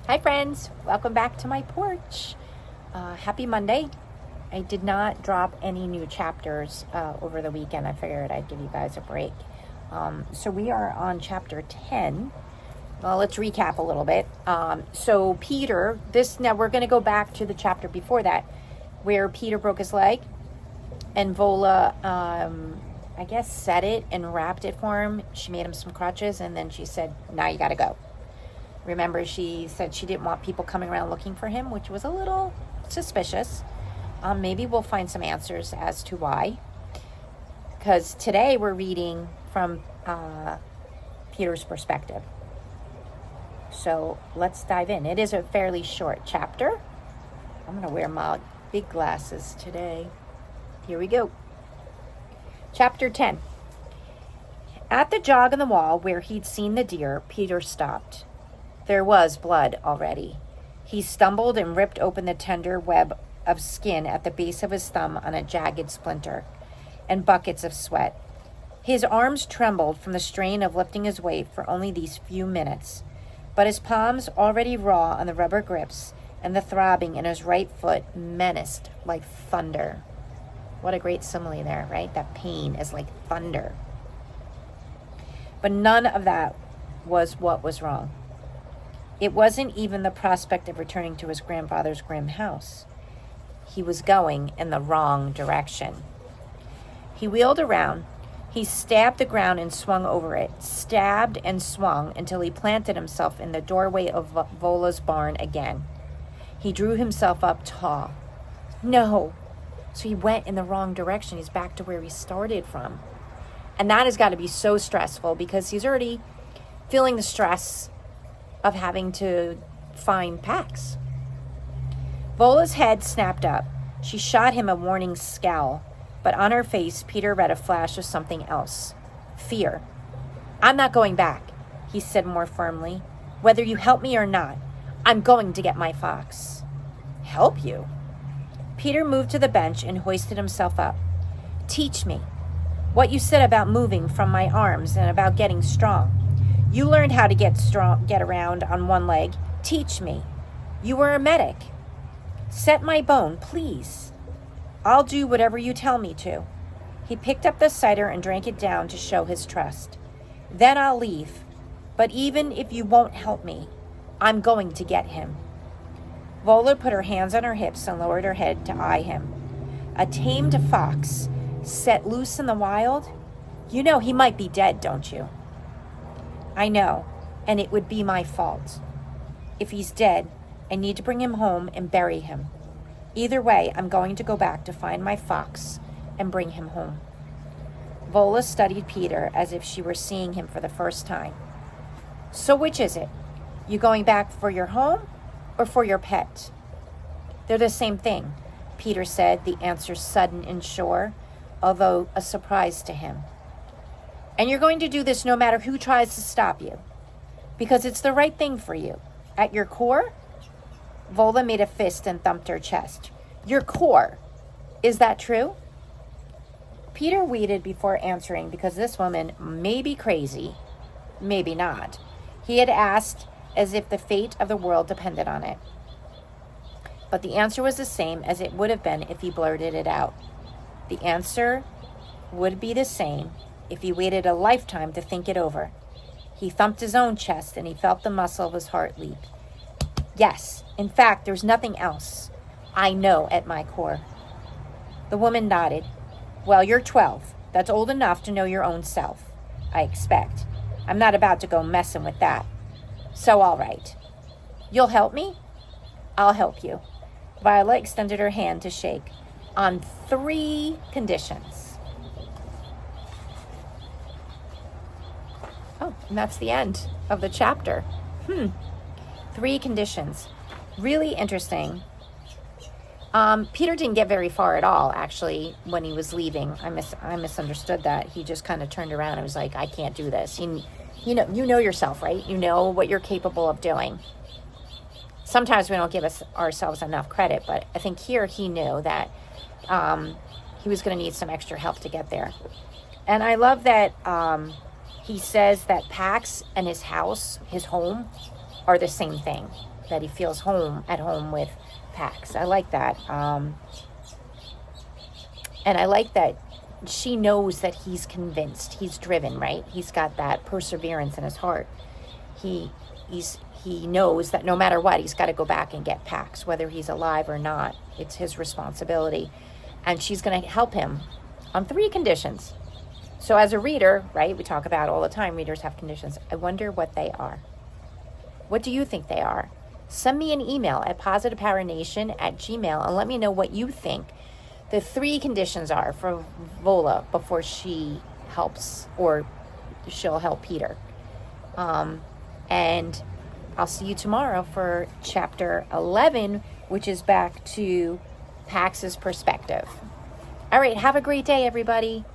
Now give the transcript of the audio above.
Hi friends, welcome back to my porch. Happy Monday. I did not drop any new chapters over the weekend. I figured I'd give you guys a break. So we are on chapter 10. Well, let's recap a little bit. So Peter, now we're going to go back to the chapter before that where Peter broke his leg and Vola, I guess, set it and wrapped it for him. She made him some crutches and then she said, now you got to go. Remember, she said she didn't want people coming around looking for him, which was a little suspicious. Maybe we'll find some answers as to why. Because today we're reading from Peter's perspective. So let's dive in. It is a fairly short chapter. I'm going to wear my big glasses today. Here we go. Chapter 10. At the jog in the wall where he'd seen the deer, Peter stopped. There was blood already. He stumbled and ripped open the tender web of skin at the base of his thumb on a jagged splinter, and buckets of sweat. His arms trembled from the strain of lifting his weight for only these few minutes, but his palms, already raw on the rubber grips, and the throbbing in his right foot menaced like thunder. What a great simile there, right? That pain is like thunder. But none of that was what was wrong. It wasn't even the prospect of returning to his grandfather's grim house. He was going in the wrong direction. He wheeled around. He stabbed the ground and swung over it, stabbed and swung until he planted himself in the doorway of Vola's barn again. He drew himself up tall. No. So he went in the wrong direction. He's back to where he started from. And that has got to be so stressful because he's already feeling the stress of having to find Pax. Vola's head snapped up. She shot him a warning scowl, but on her face, Peter read a flash of something else. Fear. I'm not going back, he said more firmly. Whether you help me or not, I'm going to get my fox. Help you? Peter moved to the bench and hoisted himself up. Teach me. What you said about moving from my arms and about getting strong. You learned how to get around on one leg. Teach me. You were a medic. Set my bone, please. I'll do whatever you tell me to. He picked up the cider and drank it down to show his trust. Then I'll leave. But even if you won't help me, I'm going to get him. Vola put her hands on her hips and lowered her head to eye him. A tamed fox, set loose in the wild? You know he might be dead, don't you? I know, and it would be my fault. If he's dead, I need to bring him home and bury him. Either way, I'm going to go back to find my fox and bring him home. Vola studied Peter as if she were seeing him for the first time. So which is it? You going back for your home or for your pet? They're the same thing, Peter said, the answer sudden and sure, although a surprise to him. And you're going to do this no matter who tries to stop you, because it's the right thing for you. At your core? Vola made a fist and thumped her chest. Your core. Is that true? Peter waited before answering because this woman may be crazy, maybe not. He had asked as if the fate of the world depended on it. But the answer was the same as it would have been if he blurted it out. The answer would be the same if he waited a lifetime to think it over. He thumped his own chest and he felt the muscle of his heart leap. Yes, in fact, there's nothing else. I know at my core. The woman nodded. Well, you're 12. That's old enough to know your own self, I expect. I'm not about to go messing with that. So, all right. You'll help me? I'll help you. Viola extended her hand to shake. On 3 conditions. Oh, and that's the end of the chapter. 3 conditions. Really interesting. Peter didn't get very far at all, actually, when he was leaving. I misunderstood that. He just kind of turned around and was like, I can't do this. You know yourself, right? You know what you're capable of doing. Sometimes we don't give ourselves enough credit, but I think here he knew that he was going to need some extra help to get there. And I love that he says that Pax and his house, his home, are the same thing. that he feels at home with Pax. I like that. And I like that she knows that he's convinced, he's driven, right? He's got that perseverance in his heart. He knows that no matter what, he's got to go back and get Pax, whether he's alive or not. It's his responsibility. And she's going to help him on 3 conditions. So as a reader, right, we talk about all the time, readers have conditions. I wonder what they are. What do you think they are? Send me an email at positivepowernation@gmail.com and let me know what you think the 3 conditions are for Vola before she helps, or she'll help Peter. And I'll see you tomorrow for chapter 11, which is back to Pax's perspective. All right, have a great day, everybody.